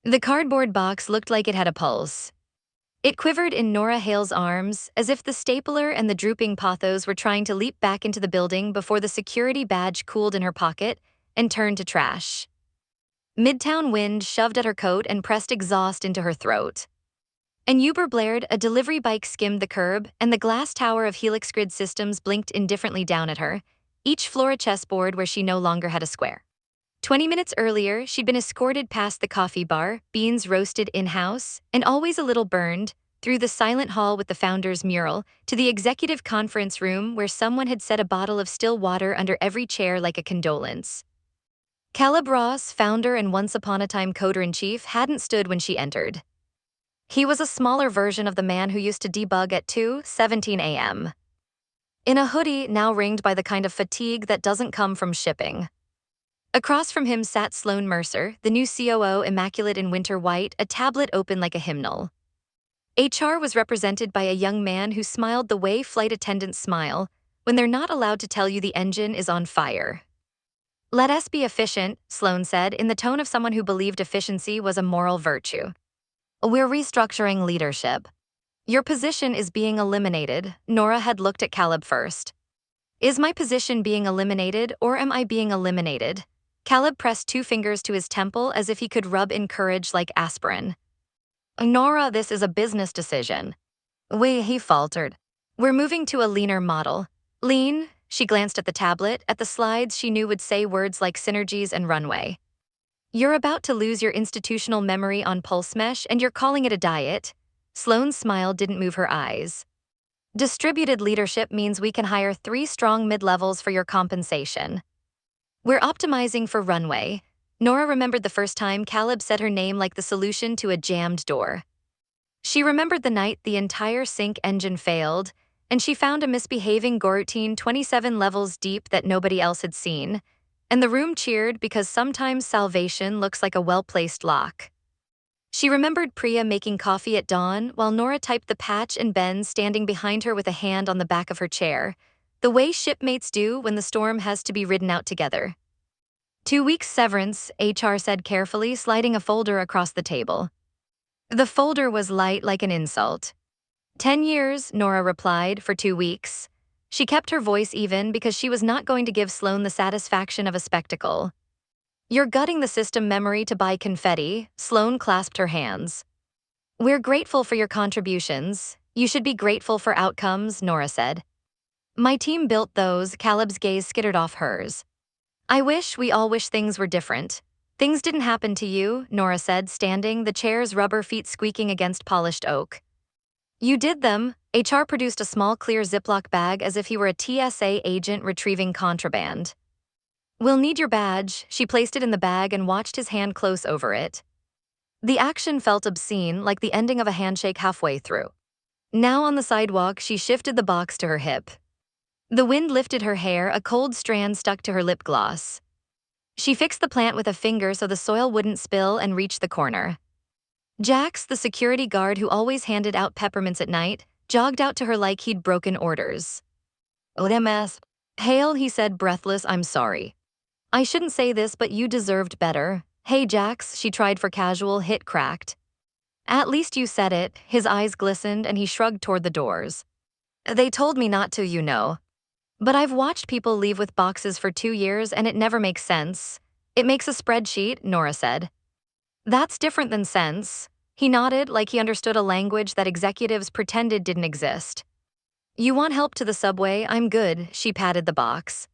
The cardboard box looked like it had a pulse. It quivered in Nora Hale's arms, as if the stapler and the drooping pothos were trying to leap back into the building before the security badge cooled in her pocket and turned to trash. Midtown wind shoved at her coat and pressed exhaust into her throat. An Uber blared, a delivery bike skimmed the curb, and the glass tower of HelixGrid Systems blinked indifferently down at her, each floor a chessboard where she no longer had a square. 20 minutes earlier, she'd been escorted past the coffee bar, beans roasted in-house, and always a little burned, through the silent hall with the founder's mural, to the executive conference room where someone had set a bottle of still water under every chair like a condolence. Caleb Ross, founder and once-upon-a-time coder-in-chief, hadn't stood when she entered. He was a smaller version of the man who used to debug at 2:17 a.m. In a hoodie now ringed by the kind of fatigue that doesn't come from shipping. Across from him sat Sloan Mercer, the new COO, immaculate in winter white, a tablet open like a hymnal. HR was represented by a young man who smiled the way flight attendants smile when they're not allowed to tell you the engine is on fire. "Let us be efficient," Sloan said, in the tone of someone who believed efficiency was a moral virtue. "We're restructuring leadership." "Your position is being eliminated." Nora had looked at Caleb first. "Is my position being eliminated, or am I being eliminated?" Caleb pressed two fingers to his temple as if he could rub in courage like aspirin. "Nora, this is a business decision." He faltered. "We're moving to a leaner model." "Lean?" She glanced at the tablet, at the slides she knew would say words like synergies and runway. "You're about to lose your institutional memory on PulseMesh, and you're calling it a diet?" Sloan's smile didn't move her eyes. "Distributed leadership means we can hire 3 strong mid-levels for your compensation." "We're optimizing for runway." Nora remembered the first time Caleb said her name like the solution to a jammed door. She remembered the night the entire sync engine failed, and she found a misbehaving Goroutine 27 levels deep that nobody else had seen, and the room cheered because sometimes salvation looks like a well-placed lock. She remembered Priya making coffee at dawn while Nora typed the patch and Ben standing behind her with a hand on the back of her chair, the way shipmates do when the storm has to be ridden out together. 2 weeks severance, HR said carefully, sliding a folder across the table. The folder was light like an insult. 10 years, Nora replied, for 2 weeks. She kept her voice even because she was not going to give Sloan the satisfaction of a spectacle. "You're gutting the system memory to buy confetti." Sloan clasped her hands. "We're grateful for your contributions. You should be grateful for outcomes," Nora said. "My team built those." Caleb's gaze skittered off hers. We all wish things were different." "Things didn't happen to you," Nora said, standing, the chair's rubber feet squeaking against polished oak. "You did them." HR produced a small clear Ziploc bag as if he were a TSA agent retrieving contraband. "We'll need your badge." She placed it in the bag and watched his hand close over it. The action felt obscene, like the ending of a handshake halfway through. Now on the sidewalk, she shifted the box to her hip. The wind lifted her hair, a cold strand stuck to her lip gloss. She fixed the plant with a finger so the soil wouldn't spill and reached the corner. Jax, the security guard who always handed out peppermints at night, jogged out to her like he'd broken orders. "OMS. Hale," he said, breathless, "I'm sorry. I shouldn't say this, but you deserved better." "Hey, Jax," she tried for casual, hit cracked. "At least you said it." His eyes glistened and he shrugged toward the doors. "They told me not to, you know. But I've watched people leave with boxes for 2 years and it never makes sense." "It makes a spreadsheet," Nora said. "That's different than sense." He nodded like he understood a language that executives pretended didn't exist. "You want help to the subway? I'm good." She patted the box.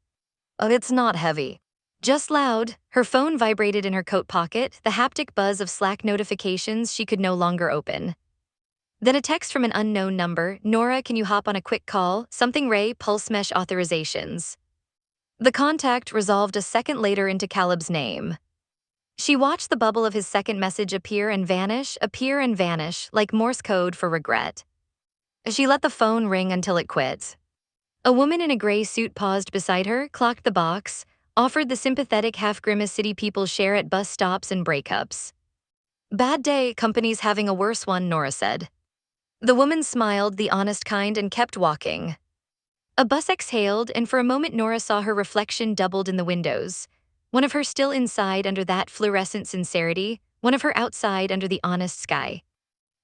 It's not heavy. Just loud." Her phone vibrated in her coat pocket, the haptic buzz of Slack notifications she could no longer open. Then a text from an unknown number. "Nora, can you hop on a quick call? Something Ray, PulseMesh authorizations." The contact resolved a second later into Caleb's name. She watched the bubble of his second message appear and vanish, like Morse code for regret. She let the phone ring until it quit. A woman in a gray suit paused beside her, clocked the box, offered the sympathetic half-grimace city people share at bus stops and breakups. "Bad day, company's having a worse one," Nora said. The woman smiled, the honest kind, and kept walking. A bus exhaled, and for a moment Nora saw her reflection doubled in the windows. One of her still inside under that fluorescent sincerity, one of her outside under the honest sky.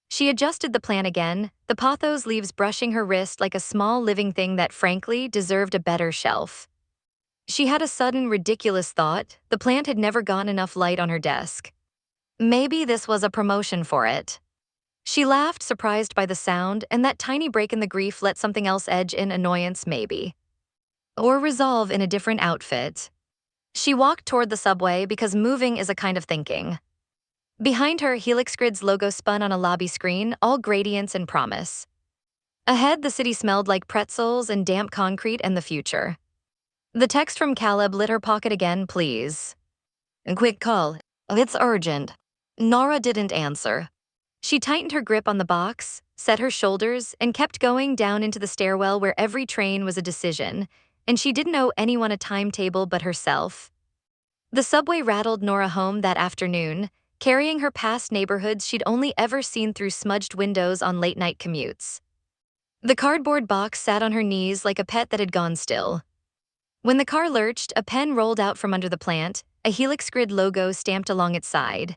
She adjusted the plan again, the pothos leaves brushing her wrist like a small living thing that frankly deserved a better shelf. She had a sudden ridiculous thought, the plant had never gotten enough light on her desk. Maybe this was a promotion for it. She laughed, surprised by the sound, and that tiny break in the grief let something else edge in annoyance maybe. Or resolve in a different outfit. She walked toward the subway because moving is a kind of thinking. Behind her, HelixGrid's logo spun on a lobby screen, all gradients and promise. Ahead, the city smelled like pretzels and damp concrete and the future. The text from Caleb lit her pocket again, please. Quick call. It's urgent. Nora didn't answer. She tightened her grip on the box, set her shoulders, and kept going down into the stairwell where every train was a decision, and she didn't owe anyone a timetable but herself. The subway rattled Nora home that afternoon, carrying her past neighborhoods she'd only ever seen through smudged windows on late-night commutes. The cardboard box sat on her knees like a pet that had gone still. When the car lurched, a pen rolled out from under the plant, a HelixGrid logo stamped along its side.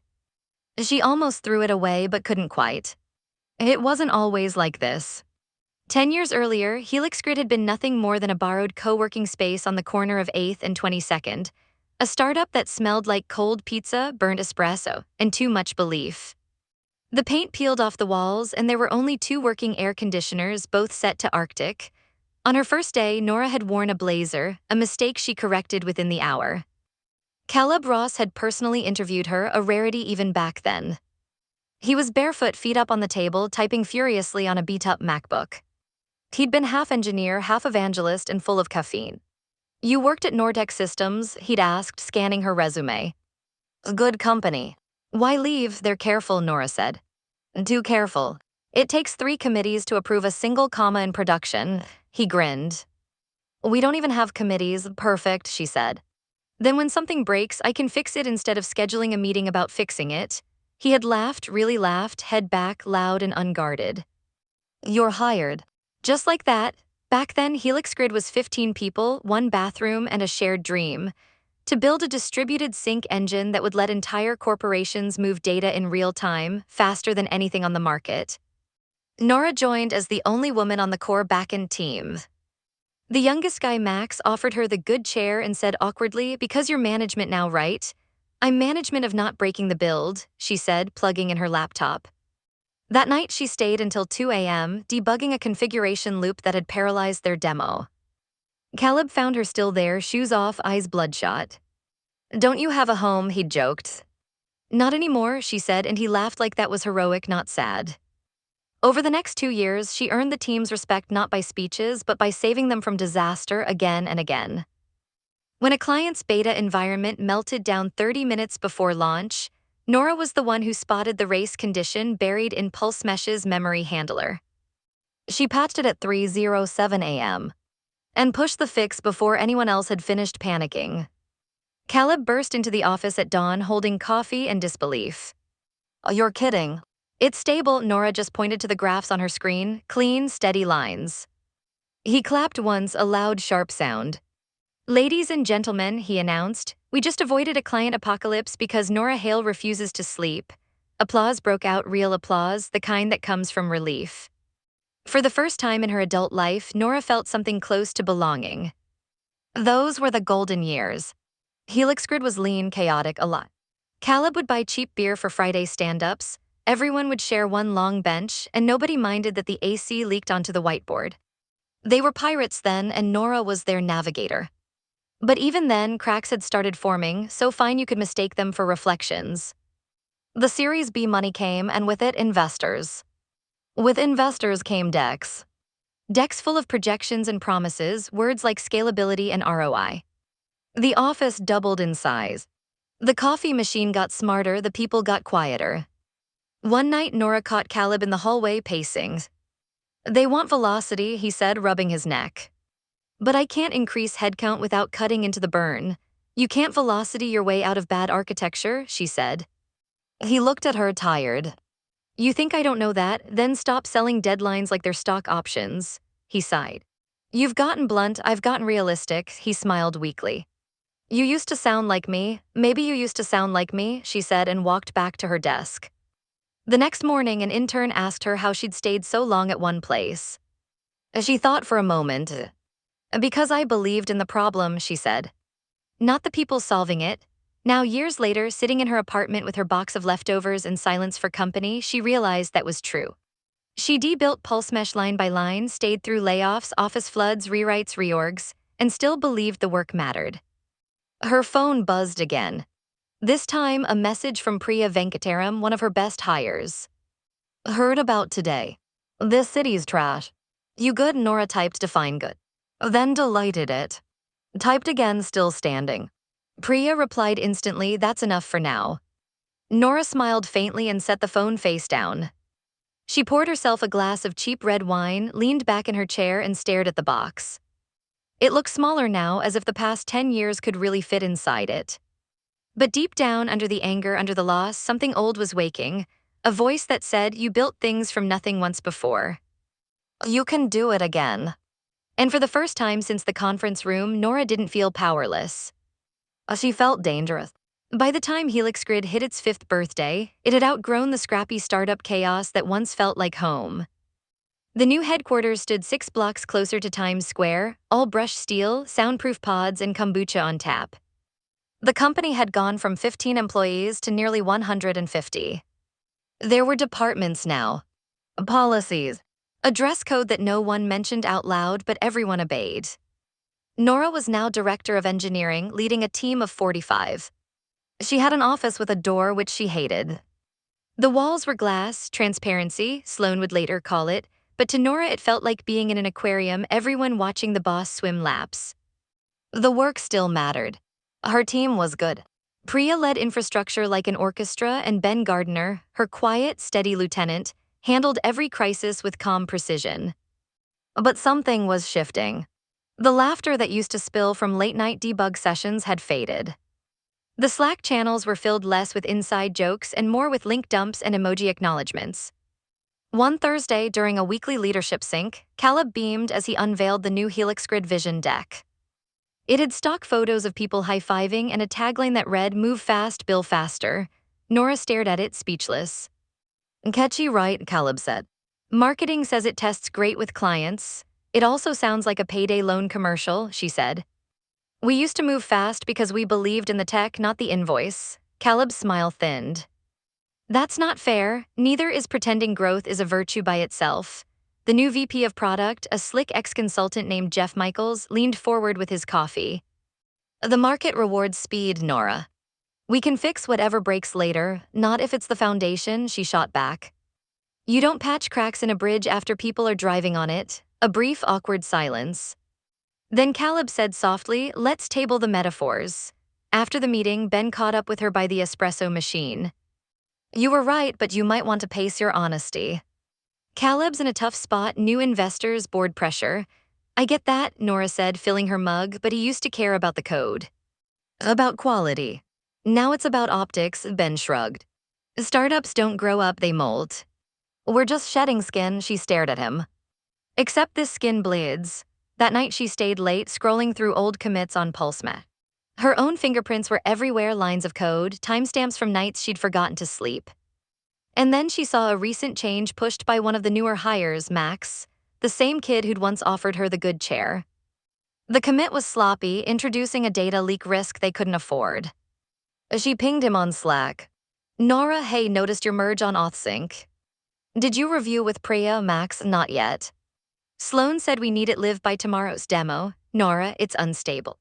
She almost threw it away but couldn't quite. It wasn't always like this. 10 years earlier, HelixGrid had been nothing more than a borrowed co-working space on the corner of 8th and 22nd, a startup that smelled like cold pizza, burnt espresso, and too much belief. The paint peeled off the walls, and there were only 2 working air conditioners, both set to Arctic. On her first day, Nora had worn a blazer, a mistake she corrected within the hour. Caleb Ross had personally interviewed her, a rarity even back then. He was barefoot, feet up on the table, typing furiously on a beat-up MacBook. He'd been half engineer, half evangelist, and full of caffeine. You worked at HelixGrid Systems, he'd asked, scanning her resume. Good company. Why leave? They're careful, Nora said. Too careful. It takes 3 committees to approve a single comma in production, he grinned. We don't even have committees, perfect, she said. Then when something breaks, I can fix it instead of scheduling a meeting about fixing it. He had laughed, really laughed, head back, loud and unguarded. You're hired. Just like that. Back then, HelixGrid was 15 people, 1 bathroom, and a shared dream. To build a distributed sync engine that would let entire corporations move data in real time, faster than anything on the market. Nora joined as the only woman on the core backend team. The youngest guy, Max, offered her the good chair and said awkwardly, because you're management now, right? I'm management of not breaking the build, she said, plugging in her laptop. That night, she stayed until 2 a.m., debugging a configuration loop that had paralyzed their demo. Caleb found her still there, shoes off, eyes bloodshot. Don't you have a home, he'd joked. Not anymore, she said, and he laughed like that was heroic, not sad. Over the next 2 years, she earned the team's respect not by speeches, but by saving them from disaster again and again. When a client's beta environment melted down 30 minutes before launch, Nora was the one who spotted the race condition buried in PulseMesh's memory handler. She patched it at 3:07 a.m. and pushed the fix before anyone else had finished panicking. Caleb burst into the office at dawn holding coffee and disbelief. You're kidding. It's stable, Nora just pointed to the graphs on her screen, clean, steady lines. He clapped once, a loud, sharp sound. Ladies and gentlemen, he announced, we just avoided a client apocalypse because Nora Hale refuses to sleep. Applause broke out, real applause, the kind that comes from relief. For the first time in her adult life, Nora felt something close to belonging. Those were the golden years. HelixGrid was lean, chaotic, a lot. Caleb would buy cheap beer for Friday stand-ups, everyone would share one long bench, and nobody minded that the AC leaked onto the whiteboard. They were pirates then, and Nora was their navigator. But even then, cracks had started forming, so fine you could mistake them for reflections. The Series B money came, and with it, investors. With investors came decks. Decks full of projections and promises, words like scalability and ROI. The office doubled in size. The coffee machine got smarter, the people got quieter. One night, Nora caught Caleb in the hallway pacing. They want velocity, he said, rubbing his neck. But I can't increase headcount without cutting into the burn. You can't velocity your way out of bad architecture, she said. He looked at her, tired. You think I don't know that? Then stop selling deadlines like they're stock options, he sighed. You've gotten blunt, I've gotten realistic, he smiled weakly. You used to sound like me. Maybe you used to sound like me, she said and walked back to her desk. The next morning, an intern asked her how she'd stayed so long at one place. She thought for a moment. Because I believed in the problem, she said. Not the people solving it. Now, years later, sitting in her apartment with her box of leftovers and silence for company, she realized that was true. She debuilt PulseMesh line by line, stayed through layoffs, office floods, rewrites, reorgs, and still believed the work mattered. Her phone buzzed again. This time, a message from Priya Venkataram, one of her best hires. Heard about today. This city's trash. You good? Nora typed define good. Then deleted it. Typed again, still standing. Priya replied instantly, that's enough for now. Nora smiled faintly and set the phone face down. She poured herself a glass of cheap red wine, leaned back in her chair and stared at the box. It looked smaller now, as if the past 10 years could really fit inside it. But deep down, under the anger, under the loss, something old was waking, a voice that said, you built things from nothing once before. You can do it again. And for the first time since the conference room, Nora didn't feel powerless. She felt dangerous. By the time HelixGrid hit its 5th birthday, it had outgrown the scrappy startup chaos that once felt like home. The new headquarters stood 6 blocks closer to Times Square, all brushed steel, soundproof pods, and kombucha on tap. The company had gone from 15 employees to nearly 150. There were departments now. Policies. A dress code that no one mentioned out loud, but everyone obeyed. Nora was now director of engineering, leading a team of 45. She had an office with a door which she hated. The walls were glass, transparency, Sloan would later call it, but to Nora it felt like being in an aquarium, everyone watching the boss swim laps. The work still mattered. Her team was good. Priya led infrastructure like an orchestra, and Ben Gardner, her quiet, steady lieutenant, handled every crisis with calm precision. But something was shifting. The laughter that used to spill from late-night debug sessions had faded. The Slack channels were filled less with inside jokes and more with link dumps and emoji acknowledgements. One Thursday, during a weekly leadership sync, Caleb beamed as he unveiled the new HelixGrid Vision deck. It had stock photos of people high-fiving and a tagline that read, "Move fast, bill faster." Nora stared at it, speechless. Catchy, right? Caleb said. Marketing says it tests great with clients. It also sounds like a payday loan commercial, she said. We used to move fast because we believed in the tech, not the invoice. Caleb's smile thinned. That's not fair. Neither is pretending growth is a virtue by itself. The new VP of product, a slick ex-consultant named Jeff Michaels, leaned forward with his coffee. The market rewards speed, Nora. We can fix whatever breaks later, not if it's the foundation, she shot back. You don't patch cracks in a bridge after people are driving on it. A brief, awkward silence. Then Caleb said softly, let's table the metaphors. After the meeting, Ben caught up with her by the espresso machine. You were right, but you might want to pace your honesty. Caleb's in a tough spot, new investors, board pressure. I get that, Nora said, filling her mug, but he used to care about the code. About quality. Now it's about optics, Ben shrugged. Startups don't grow up, they molt. We're just shedding skin, she stared at him. Except this skin bleeds. That night she stayed late, scrolling through old commits on PulseMesh. Her own fingerprints were everywhere, lines of code, timestamps from nights she'd forgotten to sleep. And then she saw a recent change pushed by one of the newer hires, Max, the same kid who'd once offered her the good chair. The commit was sloppy, introducing a data leak risk they couldn't afford. She pinged him on Slack. Nora, hey, noticed your merge on AuthSync. Did you review with Priya? Max, not yet. Sloan said we need it live by tomorrow's demo. Nora, it's unstable.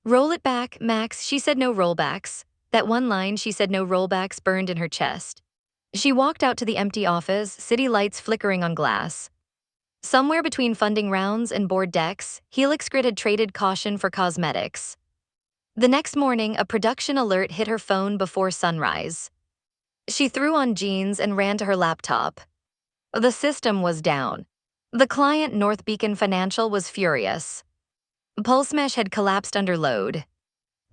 Roll it back, Max. She said no rollbacks. That one line, she said no rollbacks, burned in her chest. She walked out to the empty office, city lights flickering on glass. Somewhere between funding rounds and board decks, HelixGrid had traded caution for cosmetics. The next morning, a production alert hit her phone before sunrise. She threw on jeans and ran to her laptop. The system was down. The client, North Beacon Financial, was furious. PulseMesh had collapsed under load.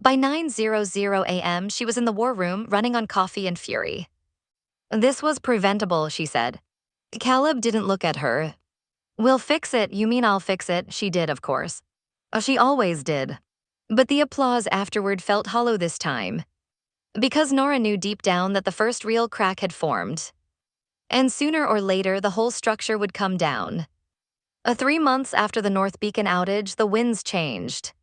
By 9:00 a.m., she was in the war room, running on coffee and fury. This was preventable, she said. Caleb didn't look at her. We'll fix it, you mean I'll fix it? She did, of course. She always did. But the applause afterward felt hollow this time, because Nora knew deep down that the first real crack had formed. And sooner or later, the whole structure would come down. 3 months after the North Beacon outage, the winds changed.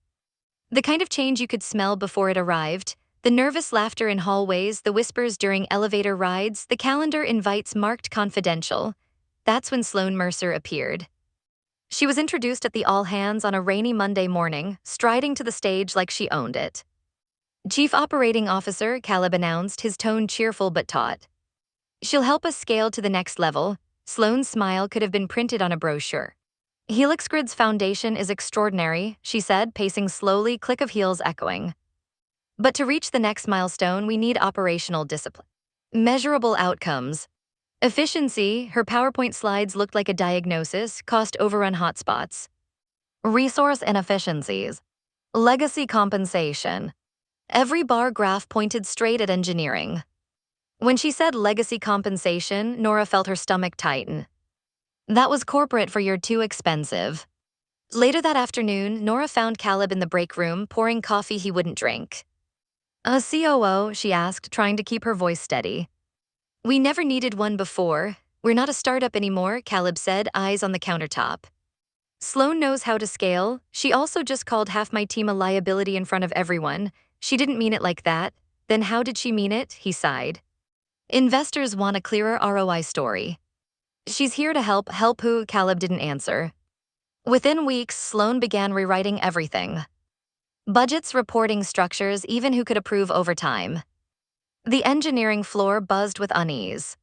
The kind of change you could smell before it arrived. The nervous laughter in hallways, the whispers during elevator rides, the calendar invites marked confidential. That's when Sloan Mercer appeared. She was introduced at the all-hands on a rainy Monday morning, striding to the stage like she owned it. Chief Operating Officer Caleb announced, his tone cheerful but taut. "She'll help us scale to the next level." Sloan's smile could have been printed on a brochure. "HelixGrid's foundation is extraordinary," she said, pacing slowly, click of heels echoing. "But to reach the next milestone, we need operational discipline. Measurable outcomes. Efficiency," her PowerPoint slides looked like a diagnosis, cost overrun hotspots. "Resource inefficiencies. Legacy compensation." Every bar graph pointed straight at engineering. When she said legacy compensation, Nora felt her stomach tighten. That was corporate for you're too expensive. Later that afternoon, Nora found Caleb in the break room, pouring coffee he wouldn't drink. "A COO?" she asked, trying to keep her voice steady. "We never needed one before. We're not a startup anymore," Caleb said, eyes on the countertop. "Sloan knows how to scale. She also just called half my team a liability in front of everyone. She didn't mean it like that." "Then how did she mean it?" he sighed. "Investors want a clearer ROI story." "She's here to help." "Help who?" Caleb didn't answer. Within weeks, Sloan began rewriting everything. Budgets, reporting structures, even who could approve overtime. The engineering floor buzzed with unease.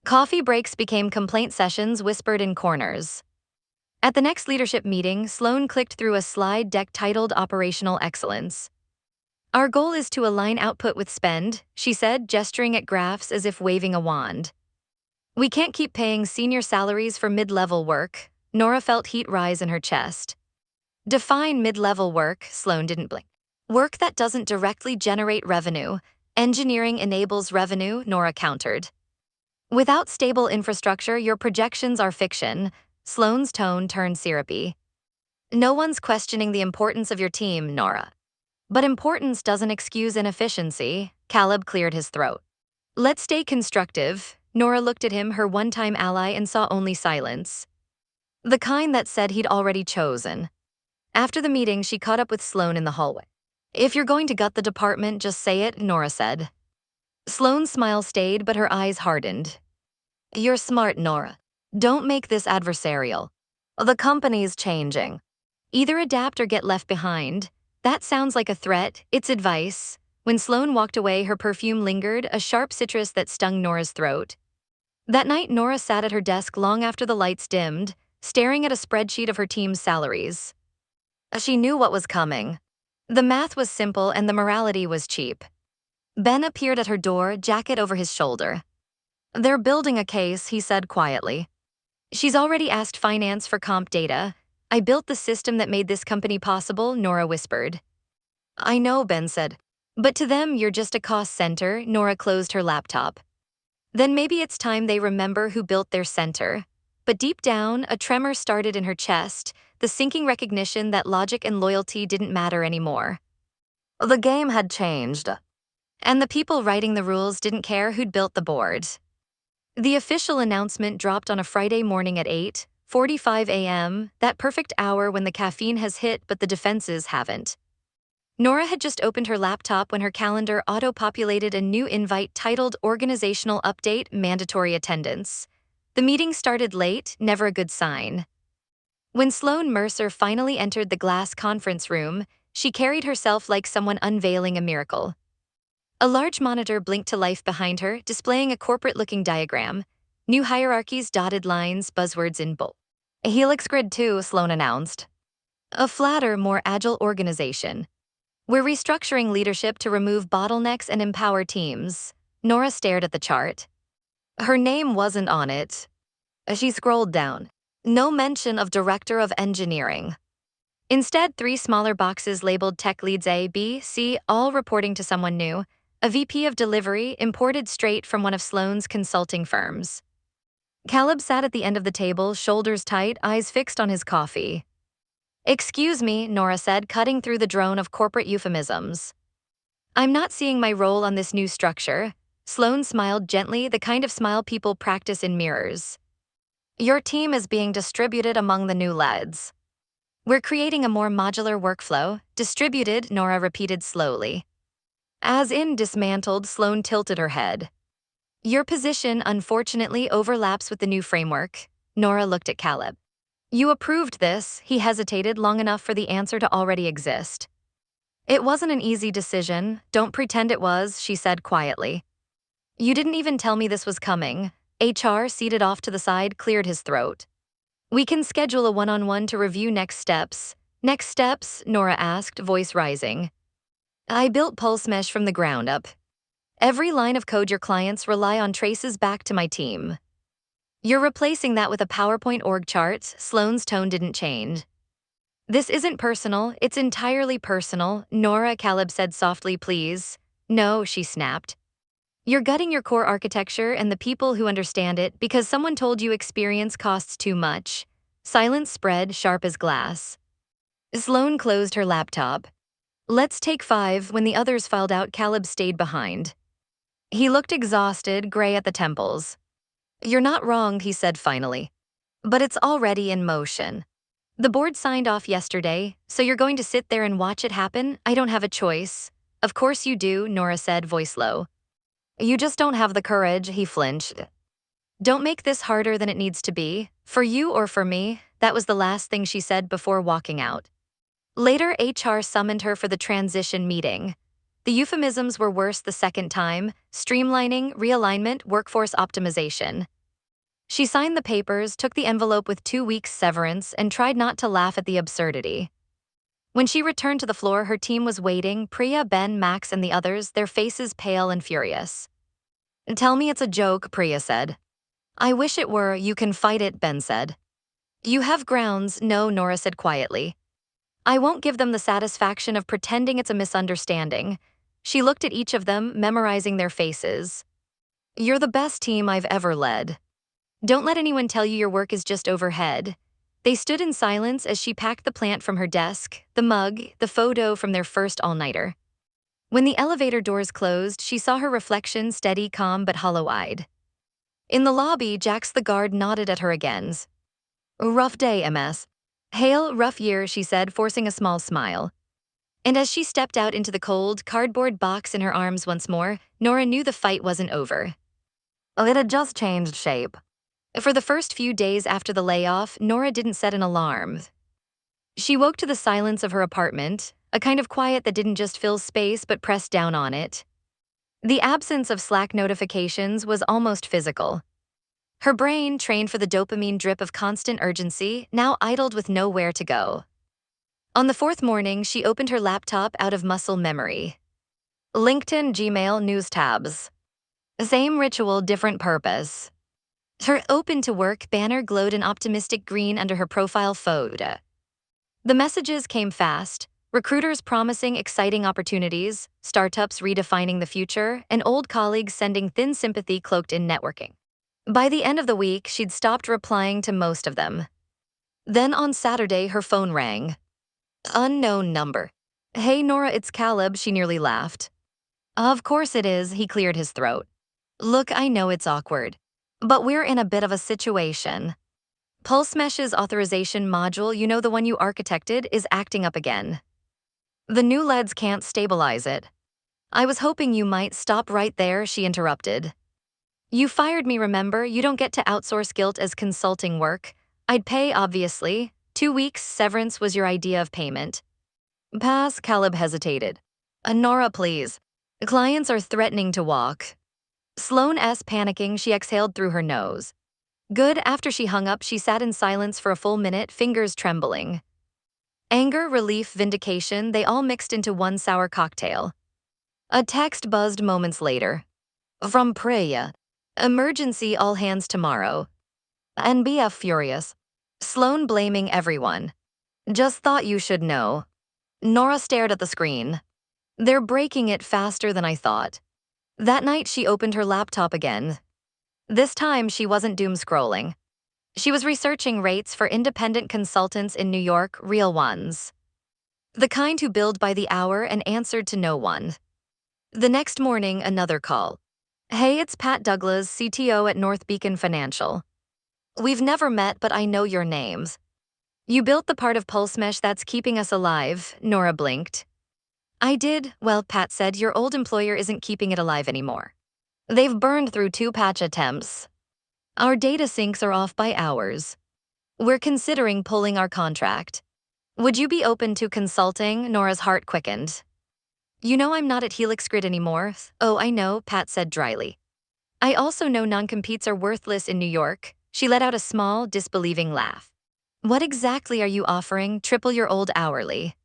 Coffee breaks became complaint sessions whispered in corners. At the next leadership meeting, Sloan clicked through a slide deck titled Operational Excellence. "Our goal is to align output with spend," she said, gesturing at graphs as if waving a wand. "We can't keep paying senior salaries for mid-level work." Nora felt heat rise in her chest. "Define mid-level work." Sloan didn't blink. "Work that doesn't directly generate revenue." "Engineering enables revenue," Nora countered. "Without stable infrastructure, your projections are fiction." Sloan's tone turned syrupy. "No one's questioning the importance of your team, Nora. But importance doesn't excuse inefficiency." Caleb cleared his throat. "Let's stay constructive." Nora looked at him, her one-time ally, and saw only silence. The kind that said he'd already chosen. After the meeting, she caught up with Sloan in the hallway. "If you're going to gut the department, just say it," Nora said. Sloan's smile stayed, but her eyes hardened. "You're smart, Nora. Don't make this adversarial. The company's changing. Either adapt or get left behind." "That sounds like a threat." "It's advice." When Sloan walked away, her perfume lingered, a sharp citrus that stung Nora's throat. That night, Nora sat at her desk long after the lights dimmed, staring at a spreadsheet of her team's salaries. She knew what was coming. The math was simple and the morality was cheap. Ben appeared at her door, jacket over his shoulder. "They're building a case," he said quietly. "She's already asked finance for comp data." "I built the system that made this company possible," Nora whispered. "I know," Ben said. "But to them, you're just a cost center." Nora closed her laptop. "Then maybe it's time they remember who built their center." But deep down, a tremor started in her chest, the sinking recognition that logic and loyalty didn't matter anymore. The game had changed. And the people writing the rules didn't care who'd built the board. The official announcement dropped on a Friday morning at 8:45 a.m., that perfect hour when the caffeine has hit but the defenses haven't. Nora had just opened her laptop when her calendar auto-populated a new invite titled Organizational Update, Mandatory Attendance. The meeting started late, never a good sign. When Sloan Mercer finally entered the glass conference room, she carried herself like someone unveiling a miracle. A large monitor blinked to life behind her, displaying a corporate-looking diagram. New hierarchies, dotted lines, buzzwords in bold. "HelixGrid 2, Sloan announced. "A flatter, more agile organization. We're restructuring leadership to remove bottlenecks and empower teams." Nora stared at the chart. Her name wasn't on it. She scrolled down. No mention of Director of Engineering. Instead, 3 smaller boxes labeled Tech Leads A, B, C, all reporting to someone new, a VP of Delivery imported straight from one of Sloan's consulting firms. Caleb sat at the end of the table, shoulders tight, eyes fixed on his coffee. Excuse me, Nora said, cutting through the drone of corporate euphemisms. I'm not seeing my role on this new structure. Sloan smiled gently, the kind of smile people practice in mirrors. Your team is being distributed among the new lads. We're creating a more modular workflow. Distributed, Nora repeated slowly. As in dismantled, Sloan tilted her head. Your position unfortunately overlaps with the new framework. Nora looked at Caleb. You approved this. He hesitated long enough for the answer to already exist. It wasn't an easy decision. Don't pretend it was, she said quietly. You didn't even tell me this was coming. HR, seated off to the side, cleared his throat. We can schedule a one-on-one to review next steps. Next steps? Nora asked, voice rising. I built Pulse Mesh from the ground up. Every line of code your clients rely on traces back to my team. You're replacing that with a PowerPoint org chart. Sloan's tone didn't change. This isn't personal, it's entirely personal, Nora, Caleb said softly, please. No, she snapped. You're gutting your core architecture and the people who understand it because someone told you experience costs too much. Silence spread, sharp as glass. Sloan closed her laptop. Let's take 5. When the others filed out, Caleb stayed behind. He looked exhausted, gray at the temples. You're not wrong, he said finally. But it's already in motion. The board signed off yesterday, so you're going to sit there and watch it happen? I don't have a choice. Of course you do, Nora said, voice low. You just don't have the courage, he flinched. Don't make this harder than it needs to be. For you or for me, that was the last thing she said before walking out. Later, HR summoned her for the transition meeting. The euphemisms were worse the second time: streamlining, realignment, workforce optimization. She signed the papers, took the envelope with 2 weeks' severance, and tried not to laugh at the absurdity. When she returned to the floor, her team was waiting, Priya, Ben, Max, and the others, their faces pale and furious. Tell me it's a joke, Priya said. I wish it were. You can fight it, Ben said. You have grounds. No, Nora said quietly. I won't give them the satisfaction of pretending it's a misunderstanding. She looked at each of them, memorizing their faces. You're the best team I've ever led. Don't let anyone tell you your work is just overhead. They stood in silence as she packed the plant from her desk, the mug, the photo from their first all-nighter. When the elevator doors closed, she saw her reflection, steady, calm, but hollow-eyed. In the lobby, Jax the guard nodded at her again. Rough day, MS. Hale, rough year, she said, forcing a small smile. And as she stepped out into the cold, cardboard box in her arms once more, Nora knew the fight wasn't over. It had just changed shape. For the first few days after the layoff, Nora didn't set an alarm. She woke to the silence of her apartment, a kind of quiet that didn't just fill space but pressed down on it. The absence of Slack notifications was almost physical. Her brain, trained for the dopamine drip of constant urgency, now idled with nowhere to go. On the 4th morning, she opened her laptop out of muscle memory. LinkedIn, Gmail, news tabs. Same ritual, different purpose. Her open to work banner glowed an optimistic green under her profile photo. The messages came fast: recruiters promising exciting opportunities, startups redefining the future, and old colleagues sending thin sympathy cloaked in networking. By the end of the week, she'd stopped replying to most of them. Then on Saturday, her phone rang. Unknown number. Hey Nora, it's Caleb, she nearly laughed. Of course it is, he cleared his throat. Look, I know it's awkward. But we're in a bit of a situation. Pulse Mesh's authorization module, you know, the one you architected, is acting up again. The new LEDs can't stabilize it. I was hoping you might stop right there, she interrupted. You fired me, remember? You don't get to outsource guilt as consulting work. I'd pay, obviously. 2 weeks severance was your idea of payment. Pass, Caleb hesitated. Nora, please. Clients are threatening to walk. Sloan S. panicking, she exhaled through her nose. Good. After she hung up, she sat in silence for a full minute, fingers trembling. Anger, relief, vindication, they all mixed into one sour cocktail. A text buzzed moments later. From Priya. Emergency, all hands tomorrow. NBF furious. Sloan blaming everyone. Just thought you should know. Nora stared at the screen. They're breaking it faster than I thought. That night she opened her laptop again. This time she wasn't doom scrolling. She was researching rates for independent consultants in New York, real ones. The kind who billed by the hour and answered to no one. The next morning, another call. Hey, it's Pat Douglas, CTO at North Beacon Financial. We've never met, but I know your names. You built the part of PulseMesh that's keeping us alive, Nora blinked. I did. Well, Pat said, your old employer isn't keeping it alive anymore. They've burned through 2 patch attempts. Our data syncs are off by hours. We're considering pulling our contract. Would you be open to consulting? Nora's heart quickened. You know I'm not at HelixGrid anymore. Oh, I know, Pat said dryly. I also know non-competes are worthless in New York. She let out a small, disbelieving laugh. What exactly are you offering? Triple your old hourly.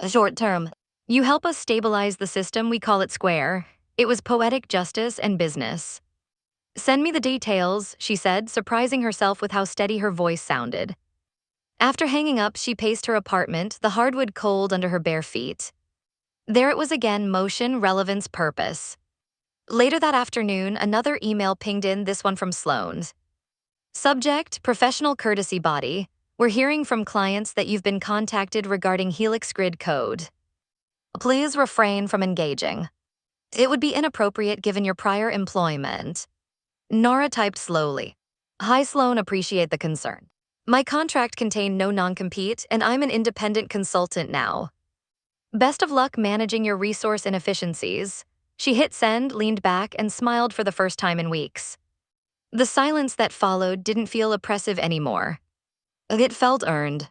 Short term. You help us stabilize the system, we call it Square. It was poetic justice and business. Send me the details, she said, surprising herself with how steady her voice sounded. After hanging up, she paced her apartment, the hardwood cold under her bare feet. There it was again, motion, relevance, purpose. Later that afternoon, another email pinged in, this one from Sloan. Subject, professional courtesy body. We're hearing from clients that you've been contacted regarding HelixGrid code. Please refrain from engaging. It would be inappropriate given your prior employment. Nora typed slowly. Hi Sloan, appreciate the concern. My contract contained no non-compete, and I'm an independent consultant now. Best of luck managing your resource inefficiencies. She hit send, leaned back, and smiled for the first time in weeks. The silence that followed didn't feel oppressive anymore. It felt earned.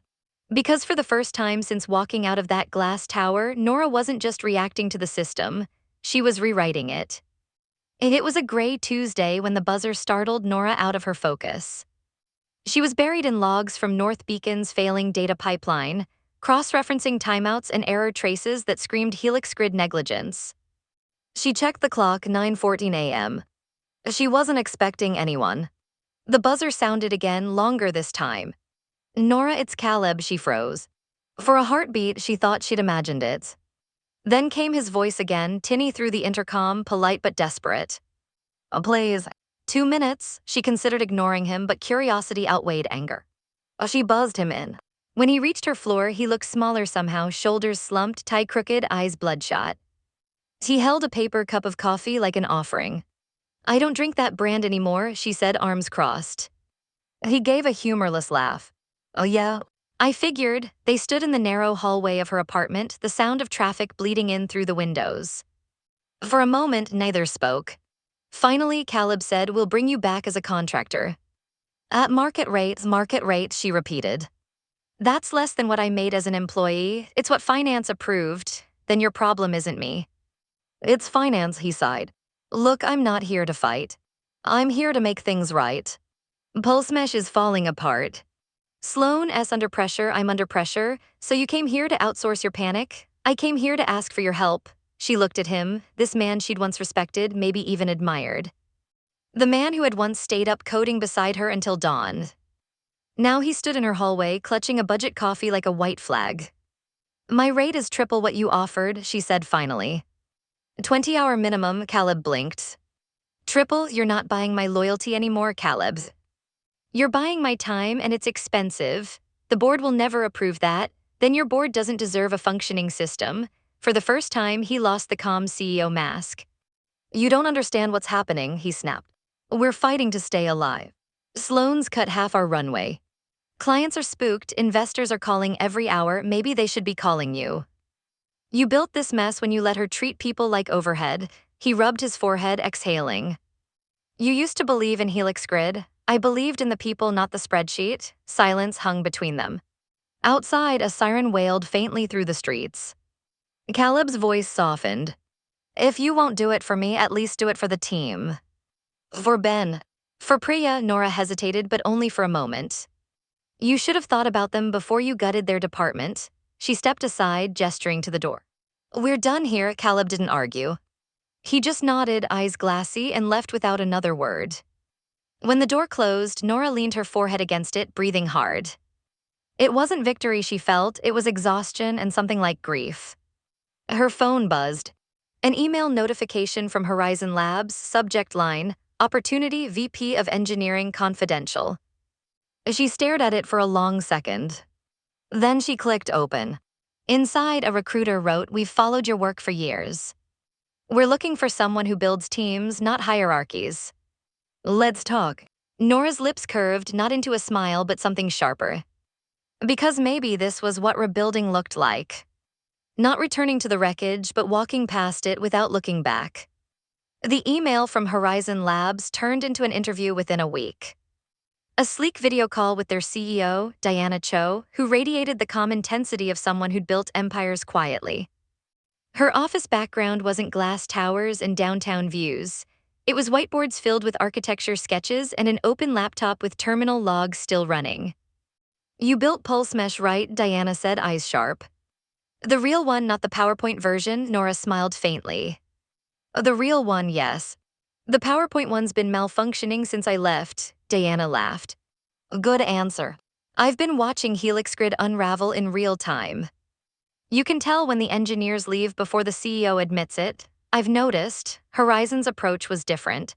Because for the first time since walking out of that glass tower, Nora wasn't just reacting to the system, she was rewriting it. It was a gray Tuesday when the buzzer startled Nora out of her focus. She was buried in logs from North Beacon's failing data pipeline, cross-referencing timeouts and error traces that screamed HelixGrid negligence. She checked the clock, 9:14 a.m. She wasn't expecting anyone. The buzzer sounded again, longer this time. Nora, it's Caleb, she froze. For a heartbeat, she thought she'd imagined it. Then came his voice again, tinny through the intercom, polite but desperate. Please. 2 minutes, she considered ignoring him, but curiosity outweighed anger. She buzzed him in. When he reached her floor, he looked smaller somehow, shoulders slumped, tie crooked, eyes bloodshot. He held a paper cup of coffee like an offering. I don't drink that brand anymore, she said, arms crossed. He gave a humorless laugh. Oh yeah? I figured. They stood in the narrow hallway of her apartment, the sound of traffic bleeding in through the windows. For a moment, neither spoke. Finally, Caleb said, we'll bring you back as a contractor. At market rate, she repeated. That's less than what I made as an employee. It's what finance approved. Then your problem isn't me. It's finance, he sighed. Look, I'm not here to fight. I'm here to make things right. PulseMesh is falling apart. Sloan S. under pressure, I'm under pressure. So you came here to outsource your panic? I came here to ask for your help. She looked at him, this man she'd once respected, maybe even admired. The man who had once stayed up coding beside her until dawn. Now he stood in her hallway, clutching a budget coffee like a white flag. My rate is triple what you offered, she said finally. 20-hour minimum, Caleb blinked. Triple? You're not buying my loyalty anymore, Caleb. You're buying my time and it's expensive. The board will never approve that. Then your board doesn't deserve a functioning system. For the first time, he lost the calm CEO mask. You don't understand what's happening, he snapped. We're fighting to stay alive. Sloan's cut half our runway. Clients are spooked, investors are calling every hour, maybe they should be calling you. You built this mess when you let her treat people like overhead. He rubbed his forehead, exhaling. You used to believe in HelixGrid. I believed in the people, not the spreadsheet. Silence hung between them. Outside, a siren wailed faintly through the streets. Caleb's voice softened. If you won't do it for me, at least do it for the team. For Ben. For Priya, Nora hesitated, but only for a moment. You should have thought about them before you gutted their department. She stepped aside, gesturing to the door. We're done here, Caleb didn't argue. He just nodded, eyes glassy, and left without another word. When the door closed, Nora leaned her forehead against it, breathing hard. It wasn't victory she felt, it was exhaustion and something like grief. Her phone buzzed. An email notification from Horizon Labs, subject line, Opportunity VP of Engineering Confidential. She stared at it for a long second. Then she clicked open. Inside, a recruiter wrote, "We've followed your work for years. We're looking for someone who builds teams, not hierarchies." Let's talk. Nora's lips curved, not into a smile, but something sharper. Because maybe this was what rebuilding looked like. Not returning to the wreckage, but walking past it without looking back. The email from Horizon Labs turned into an interview within a week. A sleek video call with their CEO, Diana Cho, who radiated the calm intensity of someone who'd built empires quietly. Her office background wasn't glass towers and downtown views. It was whiteboards filled with architecture sketches and an open laptop with terminal logs still running. "You built Pulse Mesh, right?" Diana said, eyes sharp. "The real one, not the PowerPoint version," Nora smiled faintly. "The real one, yes. The PowerPoint one's been malfunctioning since I left," Diana laughed. "Good answer. I've been watching HelixGrid unravel in real time. You can tell when the engineers leave before the CEO admits it. I've noticed Horizon's approach was different."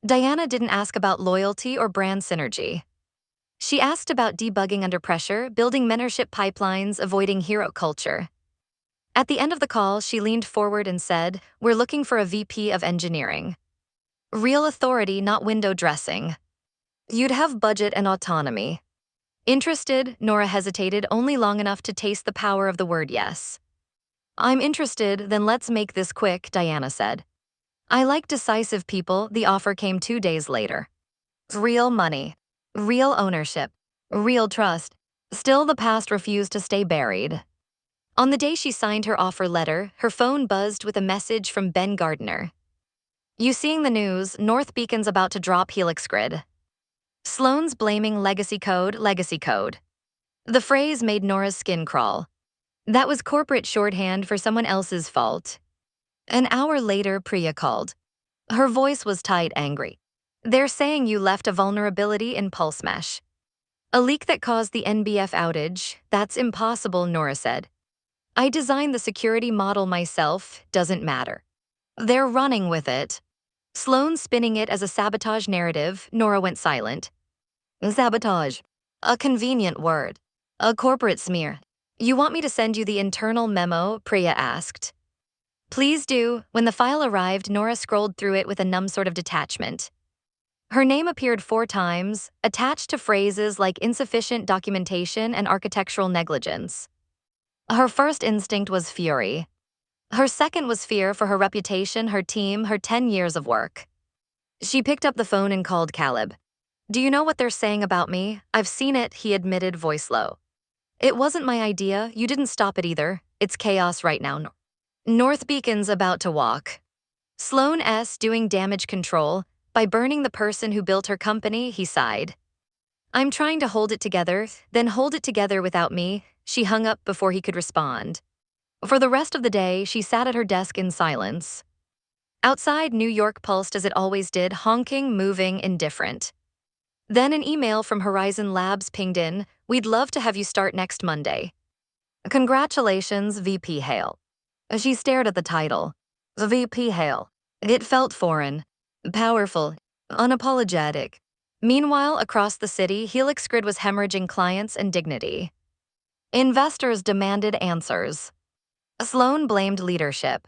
Diana didn't ask about loyalty or brand synergy. She asked about debugging under pressure, building mentorship pipelines, avoiding hero culture. At the end of the call, she leaned forward and said, "We're looking for a VP of engineering. Real authority, not window dressing. You'd have budget and autonomy." "Interested?" Nora hesitated only long enough to taste the power of the word yes. "I'm interested, then let's make this quick," Diana said. "I like decisive people." The offer came 2 days later. Real money. Real ownership. Real trust. Still, the past refused to stay buried. On the day she signed her offer letter, her phone buzzed with a message from Ben Gardner. "You seeing the news? North Beacon's about to drop HelixGrid." Sloane's blaming legacy code, legacy code. The phrase made Nora's skin crawl. That was corporate shorthand for someone else's fault. An hour later, Priya called. Her voice was tight, angry. "They're saying you left a vulnerability in Pulse Mesh. A leak that caused the NBF outage." "That's impossible," Nora said. "I designed the security model myself, doesn't matter." "They're running with it." Sloan spinning it as a sabotage narrative. Nora went silent. Sabotage. A convenient word. A corporate smear. "You want me to send you the internal memo?" Priya asked. "Please do." When the file arrived, Nora scrolled through it with a numb sort of detachment. Her name appeared 4 times, attached to phrases like insufficient documentation and architectural negligence. Her first instinct was fury. Her second was fear for her reputation, her team, her 10 years of work. She picked up the phone and called Caleb. "Do you know what they're saying about me?" "I've seen it," he admitted, voice low. "It wasn't my idea. You didn't stop it either. It's chaos right now." North Beacon's about to walk. Sloan S. doing damage control. By burning the person who built her company, he sighed. "I'm trying to hold it together, then hold it together without me." She hung up before he could respond. For the rest of the day, she sat at her desk in silence. Outside, New York pulsed as it always did, honking, moving, indifferent. Then an email from Horizon Labs pinged in. "We'd love to have you start next Monday." "Congratulations, VP Hale." She stared at the title. VP Hale. It felt foreign. Powerful. Unapologetic. Meanwhile, across the city, HelixGrid was hemorrhaging clients and dignity. Investors demanded answers. Sloan blamed leadership.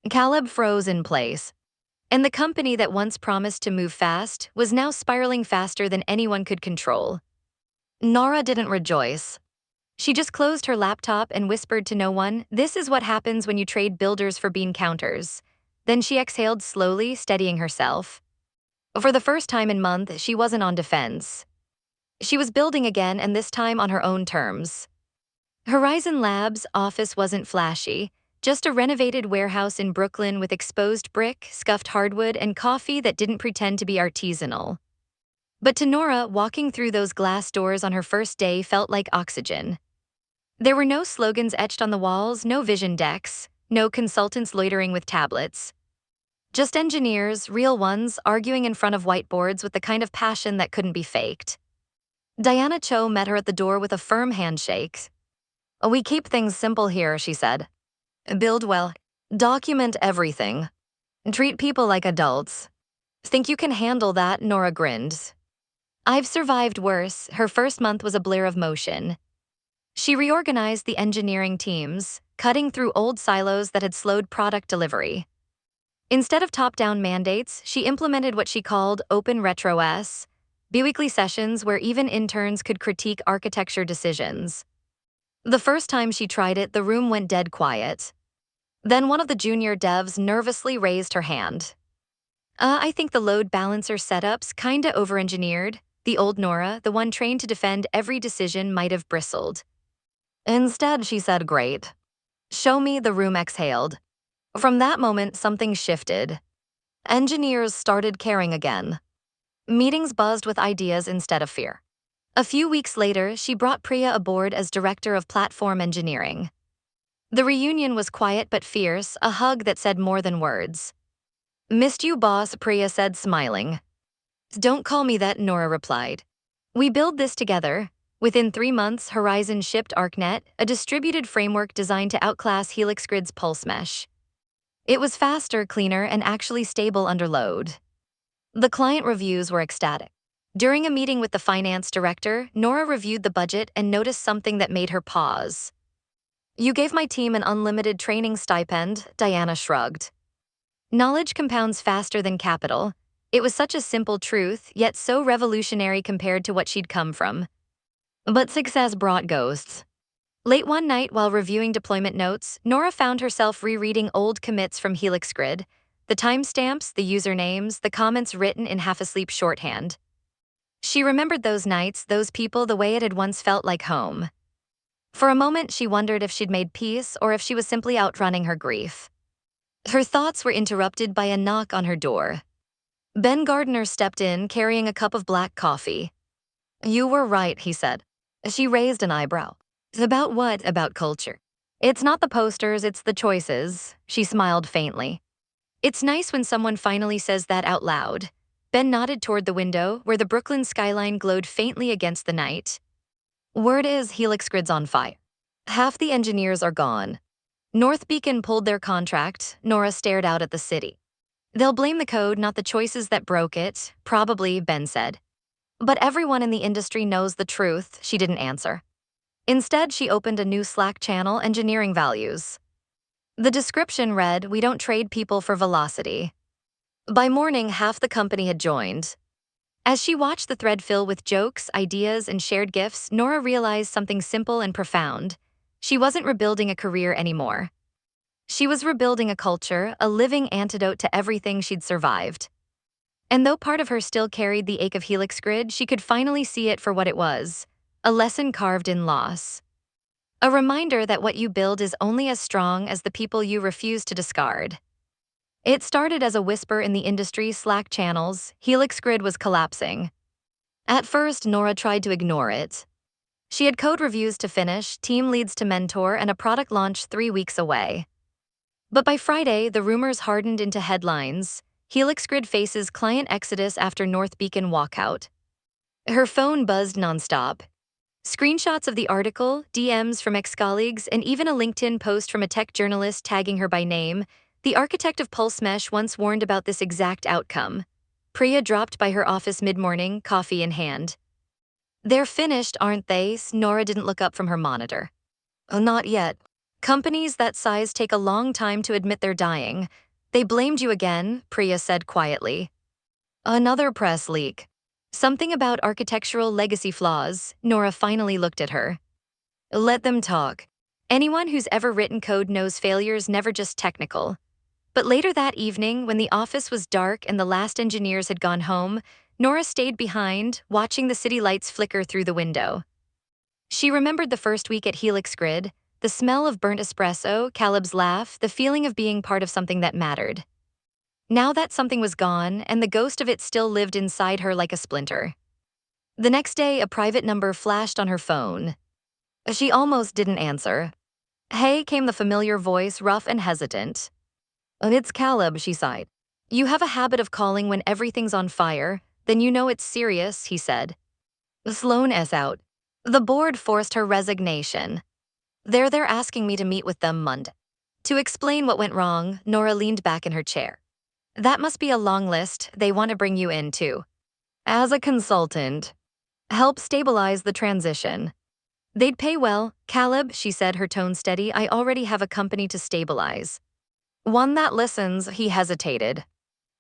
Caleb froze in place. And the company that once promised to move fast was now spiraling faster than anyone could control. Nora didn't rejoice. She just closed her laptop and whispered to no one, "This is what happens when you trade builders for bean counters." Then she exhaled slowly, steadying herself. For the first time in months, she wasn't on defense. She was building again, and this time on her own terms. Horizon Labs' office wasn't flashy, just a renovated warehouse in Brooklyn with exposed brick, scuffed hardwood, and coffee that didn't pretend to be artisanal. But to Nora, walking through those glass doors on her first day felt like oxygen. There were no slogans etched on the walls, no vision decks, no consultants loitering with tablets. Just engineers, real ones, arguing in front of whiteboards with the kind of passion that couldn't be faked. Diana Cho met her at the door with a firm handshake. "We keep things simple here," she said. "Build well. Document everything. Treat people like adults." "Think you can handle that?" Nora grinned. I've survived worse. Her first month was a blur of motion. She reorganized the engineering teams, cutting through old silos that had slowed product delivery. Instead of top-down mandates, she implemented what she called open retro-s, biweekly sessions where even interns could critique architecture decisions. The first time she tried it, the room went dead quiet. Then one of the junior devs nervously raised her hand. I think the load balancer setup's kinda over-engineered. The old Nora, the one trained to defend every decision, might have bristled. Instead, she said, "Great. Show me." The room exhaled. From that moment, something shifted. Engineers started caring again. Meetings buzzed with ideas instead of fear. A few weeks later, she brought Priya aboard as director of platform engineering. The reunion was quiet but fierce, a hug that said more than words. "Missed you, boss," Priya said, smiling. "Don't call me that," Nora replied. "We build this together." Within 3 months, Horizon shipped ArcNet, a distributed framework designed to outclass HelixGrid's Pulse Mesh. It was faster, cleaner, and actually stable under load. The client reviews were ecstatic. During a meeting with the finance director, Nora reviewed the budget and noticed something that made her pause. "You gave my team an unlimited training stipend," Diana shrugged. Knowledge compounds faster than capital. It was such a simple truth, yet so revolutionary compared to what she'd come from. But success brought ghosts. Late one night, while reviewing deployment notes, Nora found herself rereading old commits from HelixGrid, the timestamps, the usernames, the comments written in half-asleep shorthand. She remembered those nights, those people, the way it had once felt like home. For a moment, she wondered if she'd made peace or if she was simply outrunning her grief. Her thoughts were interrupted by a knock on her door. Ben Gardner stepped in, carrying a cup of black coffee. "You were right," he said. She raised an eyebrow. "About what?" "About culture. It's not the posters, it's the choices." She smiled faintly. "It's nice when someone finally says that out loud." Ben nodded toward the window, where the Brooklyn skyline glowed faintly against the night. "Word is HelixGrid's on fire. Half the engineers are gone. North Beacon pulled their contract." Nora stared out at the city. "They'll blame the code, not the choices that broke it." "Probably," Ben said. "But everyone in the industry knows the truth." She didn't answer. Instead, she opened a new Slack channel, Engineering Values. The description read, "We don't trade people for velocity." By morning, half the company had joined. As she watched the thread fill with jokes, ideas, and shared gifts, Nora realized something simple and profound. She wasn't rebuilding a career anymore. She was rebuilding a culture, a living antidote to everything she'd survived. And though part of her still carried the ache of HelixGrid, she could finally see it for what it was, a lesson carved in loss. A reminder that what you build is only as strong as the people you refuse to discard. It started as a whisper in the industry Slack channels. HelixGrid was collapsing. At first, Nora tried to ignore it. She had code reviews to finish, team leads to mentor, and a product launch 3 weeks away. But by Friday, the rumors hardened into headlines. HelixGrid faces client exodus after North Beacon walkout. Her phone buzzed nonstop. Screenshots of the article, DMs from ex-colleagues, and even a LinkedIn post from a tech journalist tagging her by name. The architect of Pulse Mesh once warned about this exact outcome. Priya dropped by her office mid-morning, coffee in hand. "They're finished, aren't they?" Nora didn't look up from her monitor. "Oh, not yet. Companies that size take a long time to admit they're dying." "They blamed you again," Priya said quietly. "Another press leak. Something about architectural legacy flaws." Nora finally looked at her. "Let them talk. Anyone who's ever written code knows failure's never just technical." But later that evening, when the office was dark and the last engineers had gone home, Nora stayed behind, watching the city lights flicker through the window. She remembered the first week at HelixGrid, the smell of burnt espresso, Caleb's laugh, the feeling of being part of something that mattered. Now that something was gone, and the ghost of it still lived inside her like a splinter. The next day, a private number flashed on her phone. She almost didn't answer. "Hey," came the familiar voice, rough and hesitant. "It's Caleb," she sighed. "You have a habit of calling when everything's on fire. Then you know it's serious," he said. "Sloan S out." The board forced her resignation. They're asking me to meet with them Monday to explain what went wrong." Nora leaned back in her chair. "That must be a long list. They want to bring you in, too." As a consultant, help stabilize the transition. They'd pay well. Caleb, she said, her tone steady, I already have a company to stabilize. One that listens, he hesitated.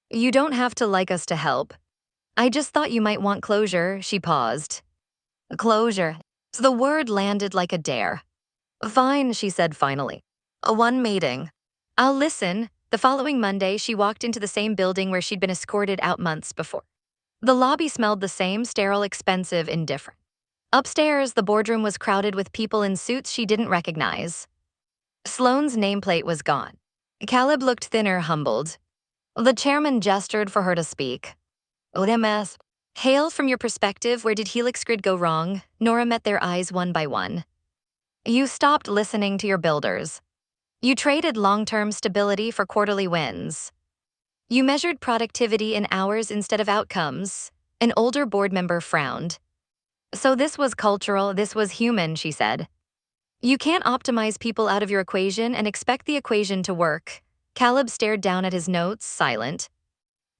You don't have to like us to help. I just thought you might want closure, she paused. Closure. The word landed like a dare. Fine, she said finally. One meeting. I'll listen. The following Monday, she walked into the same building where she'd been escorted out months before. The lobby smelled the same, sterile, expensive, indifferent. Upstairs, the boardroom was crowded with people in suits she didn't recognize. Sloane's nameplate was gone. Caleb looked thinner, humbled. The chairman gestured for her to speak. OMS. Hale, from your perspective, where did HelixGrid go wrong? Nora met their eyes one by one. You stopped listening to your builders. You traded long-term stability for quarterly wins. You measured productivity in hours instead of outcomes. An older board member frowned. So this was cultural, this was human, she said. You can't optimize people out of your equation and expect the equation to work. Caleb stared down at his notes, silent.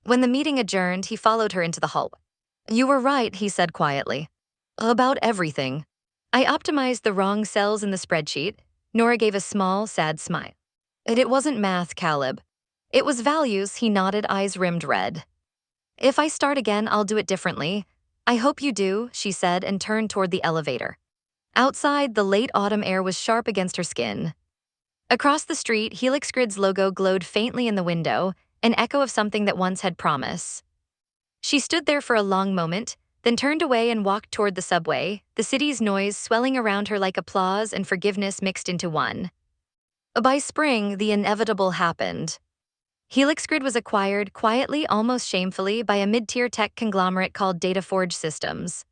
When the meeting adjourned, he followed her into the hallway. You were right, he said quietly. About everything. I optimized the wrong cells in the spreadsheet. Nora gave a small, sad smile. It wasn't math, Caleb. It was values, he nodded, eyes rimmed red. If I start again, I'll do it differently. I hope you do, she said and turned toward the elevator. Outside, the late autumn air was sharp against her skin. Across the street, HelixGrid's logo glowed faintly in the window, an echo of something that once had promise. She stood there for a long moment, then turned away and walked toward the subway, the city's noise swelling around her like applause and forgiveness mixed into one. By spring, the inevitable happened. HelixGrid was acquired quietly, almost shamefully, by a mid-tier tech conglomerate called HelixGrid Systems.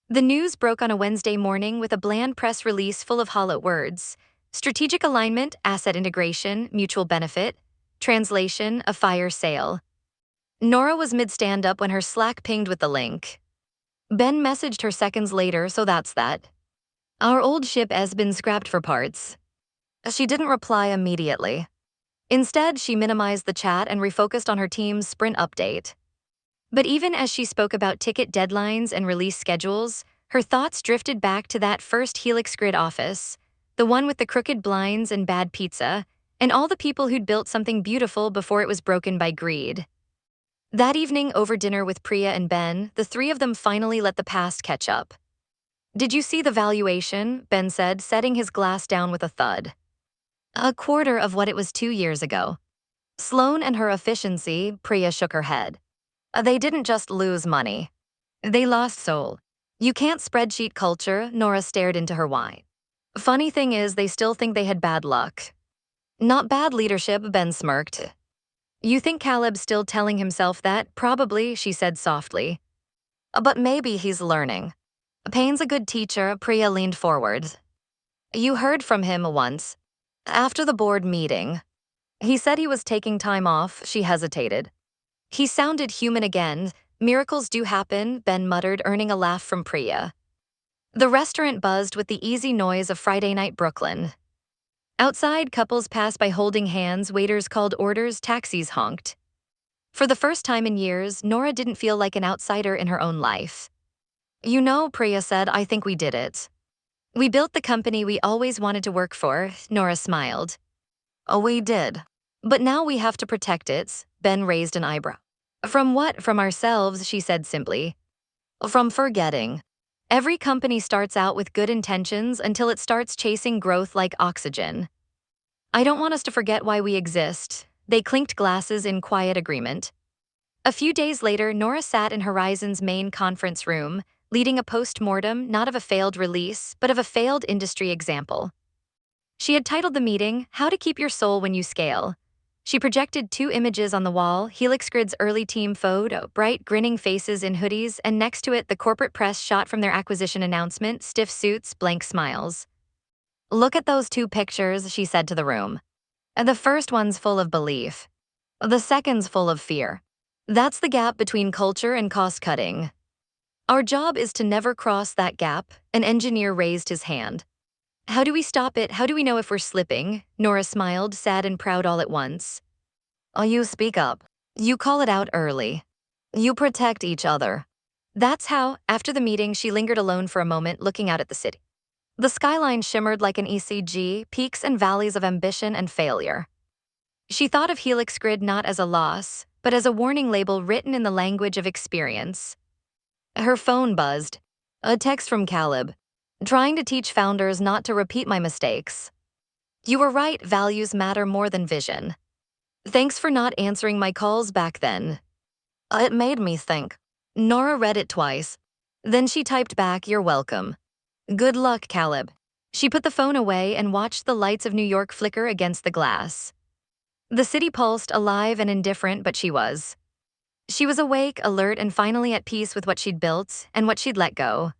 The news broke on a Wednesday morning with a bland press release full of hollow words. Strategic alignment, asset integration, mutual benefit. Translation, a fire sale. Nora was mid-stand-up when her Slack pinged with the link. Ben messaged her seconds later, so that's that. Our old ship has been scrapped for parts. She didn't reply immediately. Instead, she minimized the chat and refocused on her team's sprint update. But even as she spoke about ticket deadlines and release schedules, her thoughts drifted back to that first HelixGrid office, the one with the crooked blinds and bad pizza, and all the people who'd built something beautiful before it was broken by greed. That evening, over dinner with Priya and Ben, the three of them finally let the past catch up. Did you see the valuation? Ben said, setting his glass down with a thud. A quarter of what it was 2 years ago. Sloane and her efficiency, Priya shook her head. They didn't just lose money. They lost soul. You can't spreadsheet culture, Nora stared into her wine. Funny thing is, they still think they had bad luck. Not bad leadership, Ben smirked. You think Caleb's still telling himself that? Probably, she said softly. But maybe he's learning. Pain's a good teacher, Priya leaned forward. You heard from him once. After the board meeting. He said he was taking time off, she hesitated. He sounded human again. Miracles do happen, Ben muttered, earning a laugh from Priya. The restaurant buzzed with the easy noise of Friday night Brooklyn. Outside, couples passed by holding hands, waiters called orders, taxis honked. For the first time in years, Nora didn't feel like an outsider in her own life. You know, Priya said, I think we did it. We built the company we always wanted to work for, Nora smiled. Oh, we did. But now we have to protect it, Ben raised an eyebrow. From what? From ourselves, she said simply. From forgetting. Every company starts out with good intentions until it starts chasing growth like oxygen. I don't want us to forget why we exist. They clinked glasses in quiet agreement. A few days later, Nora sat in Horizon's main conference room, leading a post-mortem not of a failed release, but of a failed industry example. She had titled the meeting, How to Keep Your Soul When You Scale. She projected 2 images on the wall, HelixGrid's early team photo, bright, grinning faces in hoodies, and next to it, the corporate press shot from their acquisition announcement, stiff suits, blank smiles. Look at those 2 pictures, she said to the room. The first one's full of belief. The second's full of fear. That's the gap between culture and cost-cutting. Our job is to never cross that gap, an engineer raised his hand. How do we stop it? How do we know if we're slipping? Nora smiled, sad and proud all at once. Oh, you speak up. You call it out early. You protect each other. That's how, after the meeting, she lingered alone for a moment, looking out at the city. The skyline shimmered like an ECG, peaks and valleys of ambition and failure. She thought of HelixGrid not as a loss, but as a warning label written in the language of experience. Her phone buzzed. A text from Caleb. Trying to teach founders not to repeat my mistakes. You were right, values matter more than vision. Thanks for not answering my calls back then. It made me think. Nora read it twice. Then she typed back, you're welcome. Good luck, Caleb. She put the phone away and watched the lights of New York flicker against the glass. The city pulsed, alive and indifferent, but she was. She was awake, alert, and finally at peace with what she'd built and what she'd let go.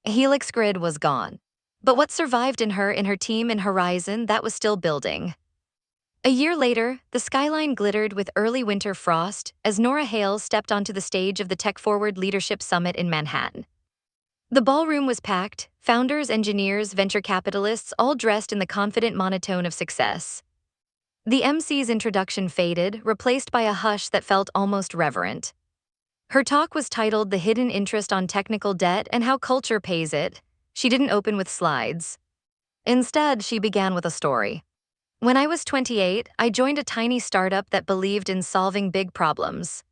HelixGrid was gone. But what survived in her team in Horizon, that was still building. A year later, the skyline glittered with early winter frost as Nora Hale stepped onto the stage of the Tech Forward Leadership Summit in Manhattan. The ballroom was packed, founders, engineers, venture capitalists, all dressed in the confident monotone of success. The MC's introduction faded, replaced by a hush that felt almost reverent. Her talk was titled The Hidden Interest on Technical Debt and How Culture Pays It. She didn't open with slides. Instead, she began with a story. When I was 28, I joined a tiny startup that believed in solving big problems.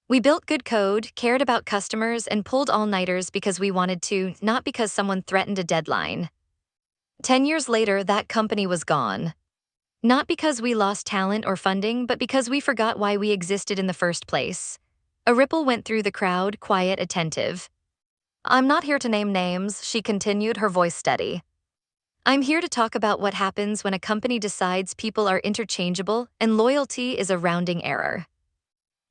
We built good code, cared about customers, and pulled all-nighters because we wanted to, not because someone threatened a deadline. 10 years later, that company was gone. Not because we lost talent or funding, but because we forgot why we existed in the first place. A ripple went through the crowd, quiet, attentive. I'm not here to name names, she continued, her voice steady. I'm here to talk about what happens when a company decides people are interchangeable and loyalty is a rounding error.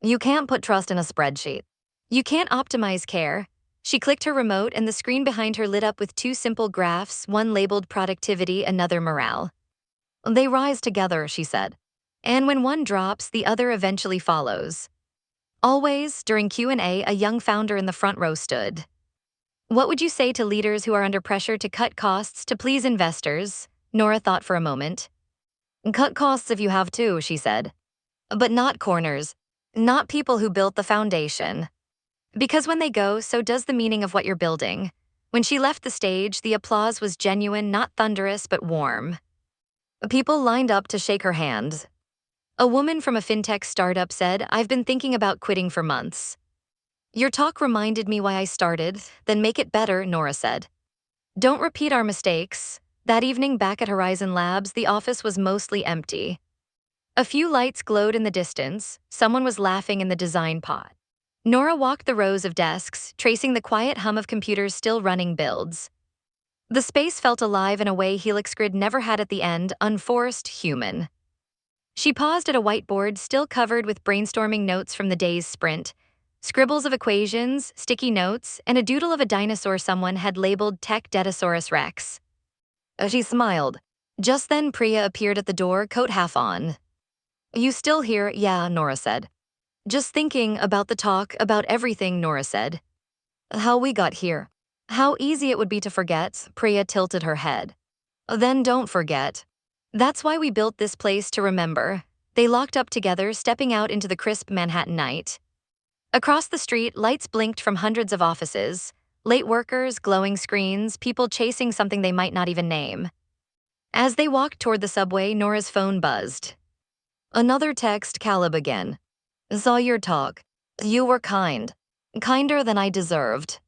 You can't put trust in a spreadsheet. You can't optimize care. She clicked her remote and the screen behind her lit up with two simple graphs, one labeled productivity, another morale. They rise together, she said. And when one drops, the other eventually follows. Always, during Q&A, a young founder in the front row stood. What would you say to leaders who are under pressure to cut costs to please investors? Nora thought for a moment. Cut costs if you have to, she said. But not corners. Not people who built the foundation. Because when they go, so does the meaning of what you're building. When she left the stage, the applause was genuine, not thunderous, but warm. People lined up to shake her hand. A woman from a fintech startup said, I've been thinking about quitting for months. Your talk reminded me why I started, then make it better, Nora said. Don't repeat our mistakes. That evening back at Horizon Labs, the office was mostly empty. A few lights glowed in the distance. Someone was laughing in the design pod. Nora walked the rows of desks, tracing the quiet hum of computers still running builds. The space felt alive in a way HelixGrid never had at the end, unforced, human. She paused at a whiteboard still covered with brainstorming notes from the day's sprint, scribbles of equations, sticky notes, and a doodle of a dinosaur someone had labeled Tech Detasaurus Rex. She smiled. Just then Priya appeared at the door, coat half on. You still here? Yeah, Nora said. Just thinking about the talk, about everything, Nora said. How we got here. How easy it would be to forget, Priya tilted her head. Then don't forget. That's why we built this place, to remember. They locked up together, stepping out into the crisp Manhattan night. Across the street, lights blinked from hundreds of offices. Late workers, glowing screens, people chasing something they might not even name. As they walked toward the subway, Nora's phone buzzed. Another text, Caleb again. Saw your talk. You were kind. Kinder than I deserved.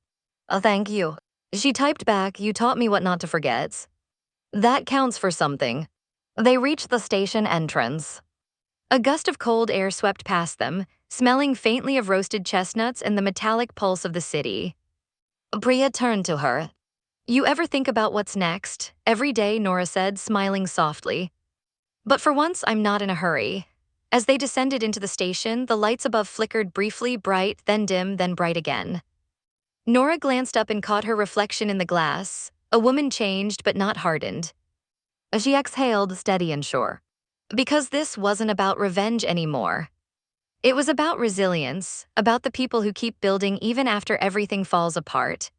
Thank you. She typed back, you taught me what not to forget. That counts for something. They reached the station entrance. A gust of cold air swept past them, smelling faintly of roasted chestnuts and the metallic pulse of the city. Priya turned to her. You ever think about what's next? Every day, Nora said, smiling softly. But for once, I'm not in a hurry. As they descended into the station, the lights above flickered briefly, bright, then dim, then bright again. Nora glanced up and caught her reflection in the glass. A woman changed, but not hardened. She exhaled, steady and sure. Because this wasn't about revenge anymore. It was about resilience, about the people who keep building even after everything falls apart.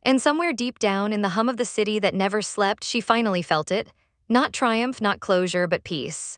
And somewhere deep down in the hum of the city that never slept, she finally felt it. Not triumph, not closure, but peace.